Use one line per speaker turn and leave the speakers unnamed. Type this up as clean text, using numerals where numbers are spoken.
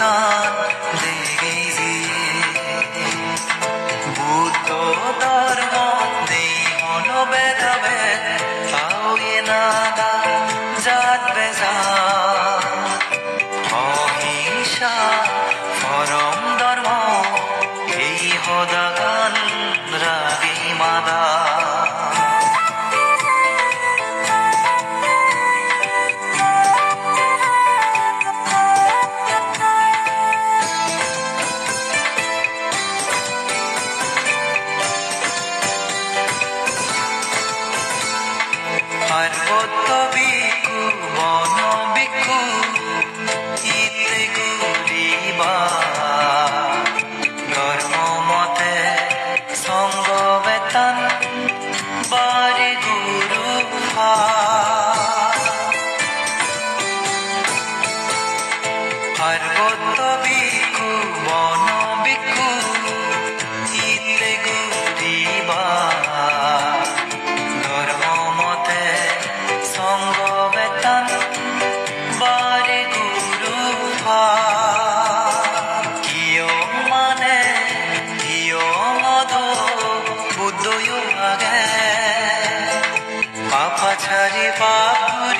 গান দেগি বুদ্ধ ধর্ম নেই মনোবেদবে পাওয়ে নাদা জাত বেজা অহিংসা পরম ধর্ম এই হদা গান রাগি মাদা পার্বত্য বিকু বন বিকু ইতে গুরিবা ধর্ম মতে সঙ্গ বেতন বারে গুরু পার্বত্য বিকু বন বিকু ইতে গুরিবা বারে গুরু কিয় মানে কিয় মদ বুদ্ধ আগে পাপা ছাড়ি পাপ